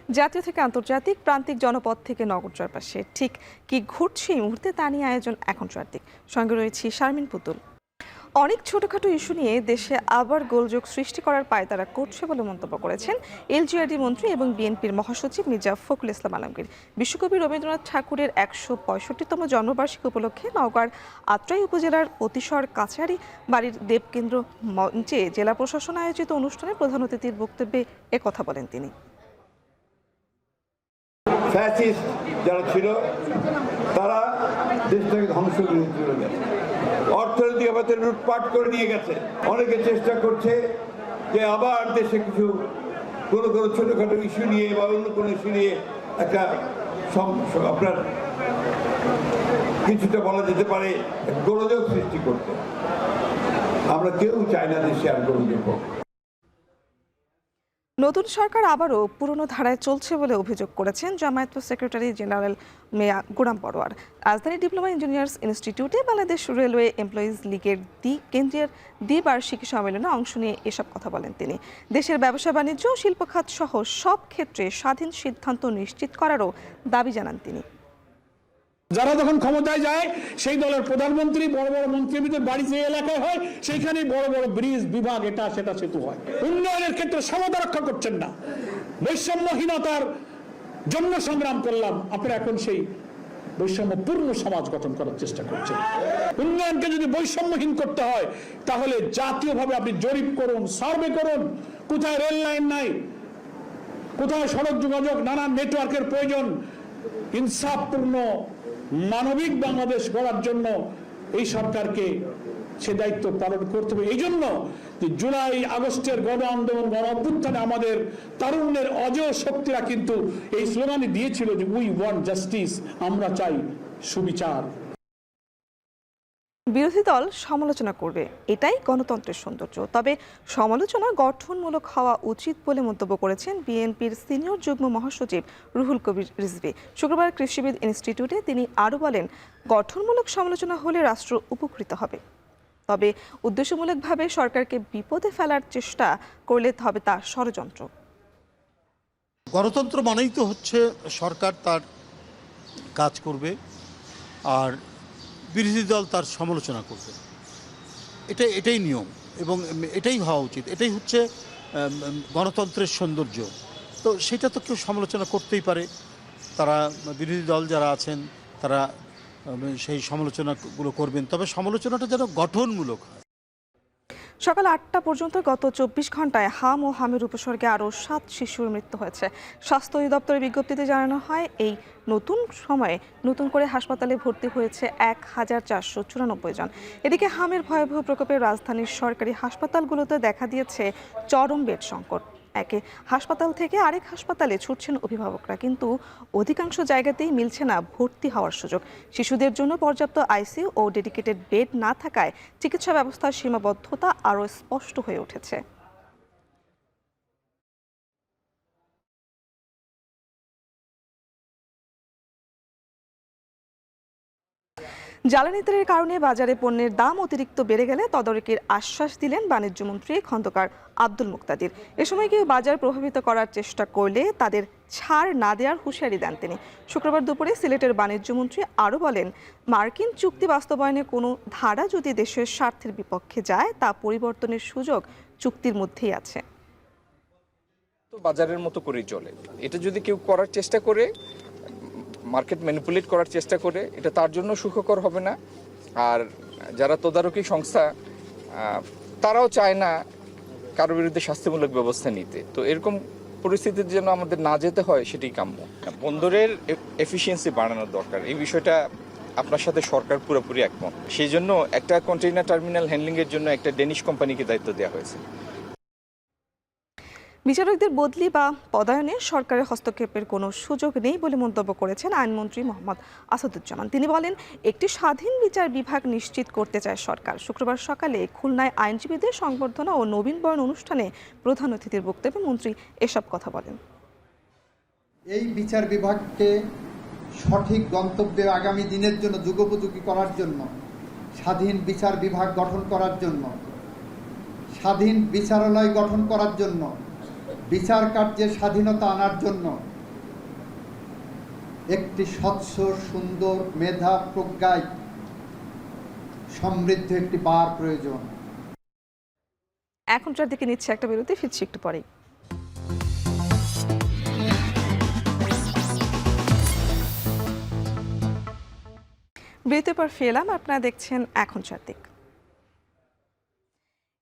জাতীয় থেকে আন্তর্জাতিক, প্রান্তিক জনপদ থেকে নগর চারপাশে ঠিক কি ঘটছে এই মুহূর্তে তা নিয়ে আয়োজন এখন চারদিক। সঙ্গে রয়েছি শারমিন পুতুল। অনেক ছোটখাটো ইস্যু নিয়ে দেশে আবার গোলযোগ সৃষ্টি করার পায়তারা করছে বলে মন্তব্য করেছেন এলজিআরডি মন্ত্রী এবং বিএনপির মহাসচিব মির্জা ফখরুল ইসলাম আলমগীর। বিশ্বকবি রবীন্দ্রনাথ ঠাকুরের ১৬৫তম জন্মবার্ষিকী উপলক্ষে নওগাঁর আত্রাই উপজেলার অতিসর কাছারি বাড়ির দেবকেন্দ্র মঞ্চে জেলা প্রশাসন আয়োজিত অনুষ্ঠানে প্রধান অতিথির বক্তব্যে একথা বলেন তিনি। ফ্যাসিস্ট যারা ছিল তারা দেশটাকে ধ্বংস করে চলে গেছে, অর্থনৈতিক অবস্থা লুটপাট করে নিয়ে গেছে। অনেকে চেষ্টা করছে যে আবার দেশে কিছু কোনো ছোটখাটো ইস্যু নিয়ে বা অন্য কোনো ইস্যু নিয়ে একটা আপনার কিছুটা বলা যেতে পারে গোলযোগ সৃষ্টি করতে। আমরা কেউ চাই না দেশে আর গোলযোগ হোক। নতুন সরকার আবারও পুরনো ধারায় চলছে বলে অভিযোগ করেছেন জামায়াত সেক্রেটারি জেনারেল মিয়া গোলাম পরোয়ার। রাজধানী ডিপ্লোমা ইঞ্জিনিয়ার্স ইনস্টিটিউটে বাংলাদেশ রেলওয়ে এমপ্লয়িজ লীগের কেন্দ্রের দ্বিবার্ষিকী সম্মেলনে অংশ নিয়ে এসব কথা বলেন তিনি। দেশের ব্যবসা বাণিজ্য, শিল্প খাত সহ সব ক্ষেত্রে স্বাধীন সিদ্ধান্ত নিশ্চিত করারও দাবি জানান তিনি। যারা যখন ক্ষমতায় যায় সেই দলের প্রধানমন্ত্রী বড় বড় মন্ত্রীদের বাড়ি যে এলাকায় হয় সেইখানে বড় বড় ব্রিজ, বিভাগ, এটা সেটা সেতু হয়। উন্নয়নের ক্ষেত্রে সমতা রক্ষা করছেন না, বৈষম্যহীনতার জন্য সংগ্রাম করলাম, আপনারা এখন সেই বৈষম্যপূর্ণ সমাজ গঠন করার চেষ্টা করছেন। উন্নয়নকে যদি বৈষম্যহীন করতে হয় তাহলে জাতীয়ভাবে আপনি জরিপ করুন, সার্ভে করুন, কোথায় রেল লাইন নাই, কোথায় সড়ক যোগাযোগ, নানান নেটওয়ার্কের প্রয়োজন। ইনসাফপূর্ণ মানবিক বাংলাদেশ গড়ার জন্য এই সরকারকে সে দায়িত্ব পালন করতে হবে। এই জন্য যে জুলাই আগস্টের গণ আন্দোলন, গণ অভ্যুত্থানে আমাদের তারুণ্যের অজেয় শক্তিরা কিন্তু এই স্লোগানই দিয়েছিল যে উই ওয়ান্ট জাস্টিস, আমরা চাই সুবিচার। বিরোধী দল সমালোচনা করবে, এটাই গণতন্ত্রের সৌন্দর্য। তবে সমালোচনা গঠনমূলক হওয়া উচিত বলে মন্তব্য করেছেন বিএনপির সিনিয়র যুগ্ম মহাসচিব রুহুল কবির রিজভী। শুক্রবার কৃষিবিদ ইনস্টিটিউটে তিনি আরও বলেন, গঠনমূলক সমালোচনা হলে রাষ্ট্র উপকৃত হবে, তবে উদ্দেশ্যমূলকভাবে সরকারকে বিপদে ফেলার চেষ্টা করলে হবে তা ষড়যন্ত্র। গণতন্ত্র মানেই তো হচ্ছে সরকার তার কাজ করবে আর বিরোধী দল তার সমালোচনা করবে, এটাই নিয়ম এবং এটাই হওয়া উচিত। এটাই হচ্ছে গণতন্ত্রের সৌন্দর্য। তো সেটা তো কেউ সমালোচনা করতেই পারে, তারা বিরোধী দল যারা আছেন তারা সেই সমালোচনাগুলো করবেন, তবে সমালোচনাটা যেন গঠনমূলক হয়। সকাল ৮টা পর্যন্ত গত ২৪ ঘন্টায় হাম ও হামের উপসর্গে আরও ৭ শিশুর মৃত্যু হয়েছে। স্বাস্থ্য অধিদপ্তরের বিজ্ঞপ্তিতে জানানো হয়, এই নতুন সময়ে নতুন করে হাসপাতালে ভর্তি হয়েছে ১,৪৯৪ জন। এদিকে হামের ভয়াবহ প্রকোপে রাজধানীর সরকারি হাসপাতালগুলোতে দেখা দিয়েছে চরম বেড সংকট। একে হাসপাতাল থেকে আরেক হাসপাতালে ছুটছেন অভিভাবকরা, কিন্তু অধিকাংশ জায়গাতেই মিলছে না ভর্তি হওয়ার সুযোগ। শিশুদের জন্য পর্যাপ্ত আইসিইউ ও ডেডিকেটেড বেড না থাকায় চিকিৎসা ব্যবস্থার সীমাবদ্ধতা আরও স্পষ্ট হয়ে উঠেছে। জ্বালানি তেলের কারণে বাজারে পণ্যের দাম অতিরিক্ত বেড়ে গেলে তদারকির আশ্বাস দিলেন বাণিজ্যমন্ত্রী খন্দকার আব্দুল মুক্তাদির। এ সময় কেউ বাজার প্রভাবিত করার চেষ্টা করলে তাদের ছাড় না দেওয়ার হুঁশিয়ারি দেন তিনি। শুক্রবার দুপুরে সিলেটের বাণিজ্যমন্ত্রী আরও বলেন, মার্কিন চুক্তি বাস্তবায়নে কোনো ধারা যদি দেশের স্বার্থের বিপক্ষে যায় তা পরিবর্তনের সুযোগ চুক্তির মধ্যেই আছে। বাজারের মতো করেই চলে, এটা যদি কেউ করার চেষ্টা করে, মার্কেট ম্যানিপুলেট করার চেষ্টা করে, এটা তার জন্য সুখকর হবে না। আর যারা তদারকি সংস্থা তারাও চায় না কারো বিরুদ্ধে শাস্তিমূলক ব্যবস্থা নিতে। তো এরকম পরিস্থিতির জন্য আমাদের না যেতে হয়, সেটাই কাম্য। বন্দরের এফিসিয়েন্সি বাড়ানোর দরকার, এই বিষয়টা আপনার সাথে সরকার পুরোপুরি একমত। সেই জন্য একটা কন্টেইনার টার্মিনাল হ্যান্ডলিংয়ের জন্য একটা ডেনিশ কোম্পানিকে দায়িত্ব দেওয়া হয়েছে। বিচারকদের বদলি বা পদায়নে সরকারের হস্তক্ষেপের কোনো সুযোগ নেই বলে মন্তব্য করেছেন আইনমন্ত্রী মোহাম্মদ আসাদুজ্জামান। তিনি বলেন, একটি স্বাধীন বিচার বিভাগ নিশ্চিত করতে চায় সরকার। শুক্রবার সকালে খুলনায় আইনজীবীদের সংবর্ধনা ও নবীনবরণ অনুষ্ঠানে প্রধান অতিথির বক্তব্যে মন্ত্রী এসব কথা বলেন। এই বিচার বিভাগকে সঠিক গন্তব্যে আগামী দিনের জন্য যুগোপযোগী করার জন্য, স্বাধীন বিচার বিভাগ গঠন করার জন্য, স্বাধীন বিচারালয় গঠন করার জন্য, বিচার কার্যের স্বাধীনতা আনার জন্য একটি স্বচ্ছ, সুন্দর, মেধা প্রজ্ঞায় সমৃদ্ধ একটি বার প্রয়োজন। এখন চারদিকে নিচ্ছে একটা বিরতি, ফিরছি একটু পরেই। বিরতির পর ফেরাম, আপনারা দেখছেন এখন চারদিক।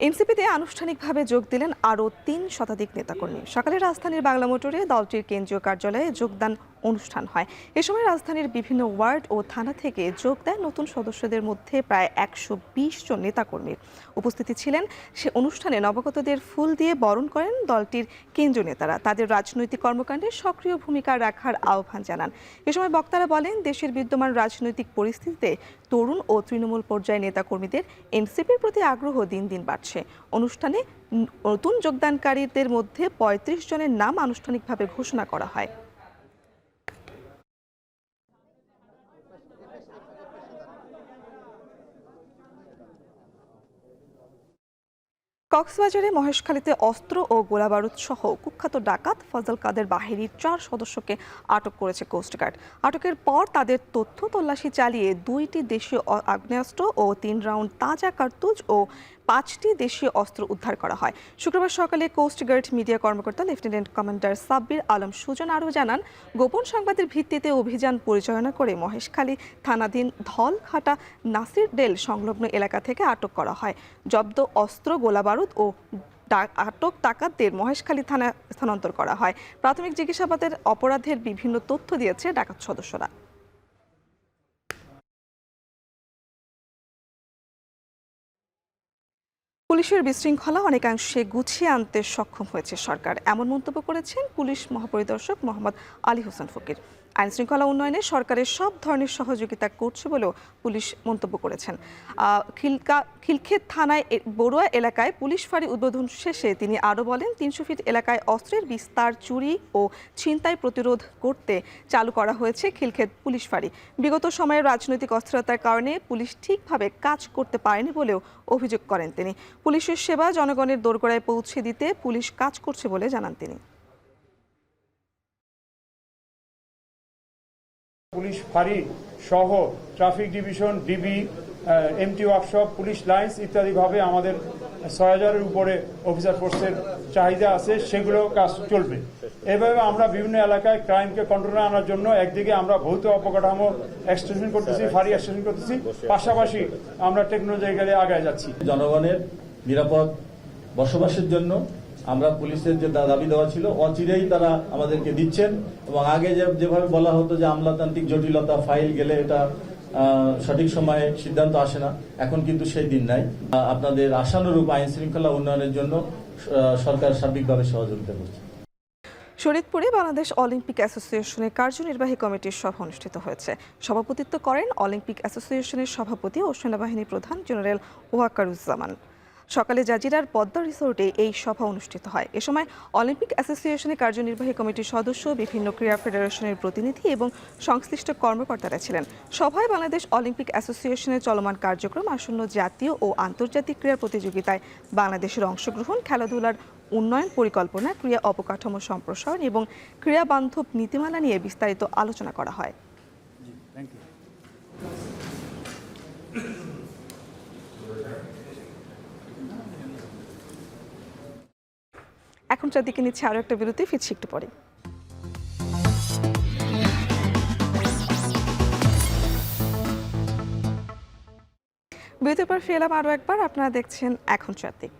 এনসিপিতে আনুষ্ঠানিকভাবে যোগ দিলেন আরও 3 শতাধিক নেতাকর্মী। সকালে রাজধানীর বাংলা মোটরে দলটির কেন্দ্রীয় কার্যালয়ে যোগদান অনুষ্ঠান হয়। এ সময় রাজধানীর বিভিন্ন ওয়ার্ড ও থানা থেকে যোগ দেয় নতুন সদস্যদের মধ্যে প্রায় 120 জন নেতাকর্মীর উপস্থিতি ছিলেন। সে অনুষ্ঠানে নবাগতদের ফুল দিয়ে বরণ করেন দলটির কেন্দ্রীয় নেতারা। তাদের রাজনৈতিক কর্মকাণ্ডে সক্রিয় ভূমিকা রাখার আহ্বান জানান। এ সময় বক্তারা বলেন, দেশের বিদ্যমান রাজনৈতিক পরিস্থিতিতে তরুণ ও তৃণমূল পর্যায়ে নেতাকর্মীদের এনসিপির প্রতি আগ্রহ দিন দিন বাড়ছে। অনুষ্ঠানে নতুন যোগদানকারীদের মধ্যে 35 জনের নাম আনুষ্ঠানিকভাবে ঘোষণা করা হয়। কক্সবাজারে মহেশখালীতে অস্ত্র ও গোলাবারুদ সহ কুখ্যাত ডাকাত ফজল কাদের বাহিনীর 4 সদস্যকে আটক করেছে কোস্টগার্ড। আটকের পর তাদের তথ্য তল্লাশি চালিয়ে 2টি দেশীয় আগ্নেয়াস্ত্র ও 3 রাউন্ড তাজা কার্তুজ ও 5টি দেশীয় অস্ত্র উদ্ধার করা হয়। শুক্রবার সকালে কোস্টগার্ড মিডিয়া কর্মকর্তা লেফটেন্যান্ট কমান্ডার সাব্বির আলম সুজন আরও জানান, গোপন সংবাদের ভিত্তিতে অভিযান পরিচালনা করে মহেশখালী থানাধীন ধলঘাটা নাসির ডেল সংলগ্ন এলাকা থেকে আটক করা হয়। জব্দ অস্ত্র, গোলাবারুদ ও আটক ডাকাতদের মহেশখালী থানায় স্থানান্তর করা হয়। প্রাথমিক জিজ্ঞাসাবাদের অপরাধের বিভিন্ন তথ্য দিয়েছে ডাকাত সদস্যরা। পুলিশের বিশৃঙ্খলা অনেকাংশে গুছিয়ে আনতে সক্ষম হয়েছে সরকার, এমন মন্তব্য করেছেন পুলিশ মহাপরিদর্শক মোহাম্মদ আলী হোসেন ফকির। আইন শৃঙ্খলা উন্নয়নে সরকারের সব ধরনের সহযোগিতা করছে বলেও পুলিশ মন্তব্য করেছেন। খিলক্ষেত থানায় বড়ুয়া এলাকায় পুলিশ ফাঁড়ি উদ্বোধন শেষে তিনি আরও বলেন, 300 ফিট এলাকায় অস্ত্রের বিস্তার, চুরি ও ছিনতাই প্রতিরোধ করতে চালু করা হয়েছে খিলক্ষেত পুলিশ ফাঁড়ি। বিগত সময়ে রাজনৈতিক অস্থিরতার কারণে পুলিশ ঠিকভাবে কাজ করতে পারেনি বলেও অভিযোগ করেন তিনি। পুলিশের সেবা জনগণের দোরগোড়ায় পৌঁছে দিতে পুলিশ কাজ করছে বলে জানান তিনি। পুলিশ ফাঁড়ি সহ traffic division, DB, MT workshop, police lines ইত্যাদিভাবে আমাদের 6000-এর উপরে অফিসার ফোর্সের চাহিদা আছে, সেগুলো কাজ চলবে। এভাবে আমরা বিভিন্ন এলাকায় ক্রাইমকে কন্ট্রোলে আনার জন্য একদিকে আমরা ভৌত অবকাঠামো এক্সটেনশন করতেছি, ফাঁড়ি এক্সটেনশন করতেছি, পাশাপাশি আমরা টেকনোলজিক্যালি আগায় যাচ্ছি। জনগণের নিরাপদ বসবাসের জন্য আমরা পুলিশের যে দাবি দেওয়া ছিল অচিরেই তারা আমাদেরকে দিচ্ছেন, এবং আগে যেভাবে বলা হতো যে আমলাতান্ত্রিক জটিলতা, ফাইল গেলে এটা সঠিক সময়ে সিদ্ধান্ত আসে না, এখন কিন্তু সেই দিন নাই। আপনাদের আশানুরূপ আইন শৃঙ্খলা উন্নয়নের জন্য সরকার সার্বিকভাবে সহযোগিতা করছে। শরীয়তপুরে বাংলাদেশ অলিম্পিক অ্যাসোসিয়েশনের কার্যনির্বাহী কমিটির সভা অনুষ্ঠিত হয়েছে। সভাপতিত্ব করেন অলিম্পিক অ্যাসোসিয়েশনের সভাপতি ও সেনাবাহিনী প্রধান জেনারেল ওয়াকারুজ্জামান। সকালে জাজিরার পদ্মা রিসোর্টে এই সভা অনুষ্ঠিত হয়। এ সময় অলিম্পিক অ্যাসোসিয়েশনের কার্যনির্বাহী কমিটির সদস্য, বিভিন্ন ক্রীড়া ফেডারেশনের প্রতিনিধি এবং সংশ্লিষ্ট কর্মকর্তারা ছিলেন। সভায় বাংলাদেশ অলিম্পিক অ্যাসোসিয়েশনের চলমান কার্যক্রম, আসন্ন জাতীয় ও আন্তর্জাতিক ক্রীড়া প্রতিযোগিতায় বাংলাদেশের অংশগ্রহণ, খেলাধুলার উন্নয়ন পরিকল্পনা, ক্রীড়া অবকাঠামো সম্প্রসারণ এবং ক্রীড়া বান্ধব নীতিমালা নিয়ে বিস্তারিত আলোচনা করা হয়। এখন চারদিকে নিচ্ছে আরো একটা বিরতি, ফিরছি একটু পরে। বিরতির পর ফিরলাম আরো একবার, আপনারা দেখছেন এখন চারদিক।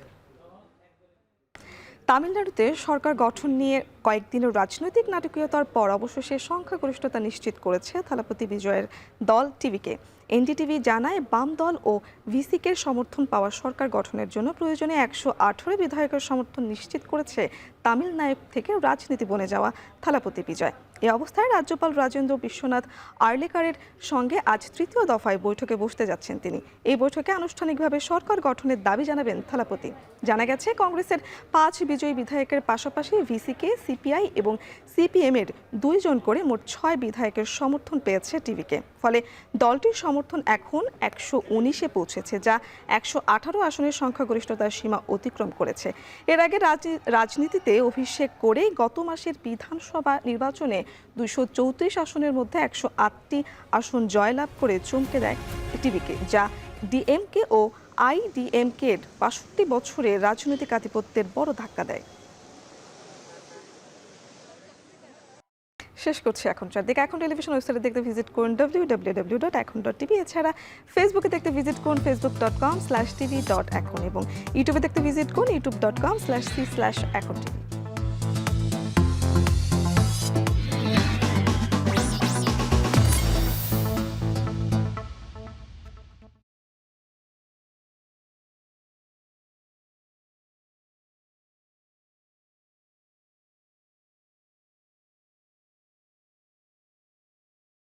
তামিলনাড়ুতে সরকার গঠন নিয়ে কয়েকদিনের রাজনৈতিক নাটকীয়তার পর অবশেষে সংখ্যাগরিষ্ঠতা নিশ্চিত করেছে থালাপতি বিজয়ের দল টিভিকে। এনডিটিভি জানায়, বাম দল ও ভিসিকের সমর্থন পাওয়া সরকার গঠনের জন্য প্রয়োজনে 118 বিধায়কের সমর্থন নিশ্চিত করেছে তামিল নায়ক থেকে রাজনীতি বনে যাওয়া থালাপতি বিজয়। এই অবস্থায় রাজ্যপাল রাজেন্দ্র বিশ্বনাথ আর্লেকারের সঙ্গে আজ 3য় দফায় বৈঠকে বসতে যাচ্ছেন তিনি। এই বৈঠকে আনুষ্ঠানিকভাবে সরকার গঠনের দাবি জানাবেন থালাপতি। জানা গেছে, কংগ্রেসের 5 বিজয়ী বিধায়কের পাশাপাশি ভিসিকে, সিপিআই এবং সিপিএম এর 2 জন করে মোট 6 বিধায়কের সমর্থন পেয়েছে টিভিকে। ফলে দলটির সমর্থন এখন 119-এ পৌঁছেছে, যা 118 আসনের সংখ্যাগরিষ্ঠতার সীমা অতিক্রম করেছে। এর আগে রাজনীতিতে অভিষেক করে গত মাসের বিধানসভা নির্বাচনে 234 আসনের মধ্যে 108টি আসন জয়লাভ করে চমকে দেয় টিভিকে, যা ডিএমকে ও আইডিএমকের 62 বছরের রাজনৈতিক আধিপত্যের বড় ধাক্কা দেয়। শেষ করছি এখনকার দিকে। এখন টেলিভিশন ওয়েবসাইটে দেখতে ভিজিট করুন www.ekon.tv। এছাড়া ফেসবুকে দেখতে ভিজিট করুন facebook.com/tv.ekon এবং ইউটিউবে দেখতে ভিজিট করুন youtube.com/c/ekontv।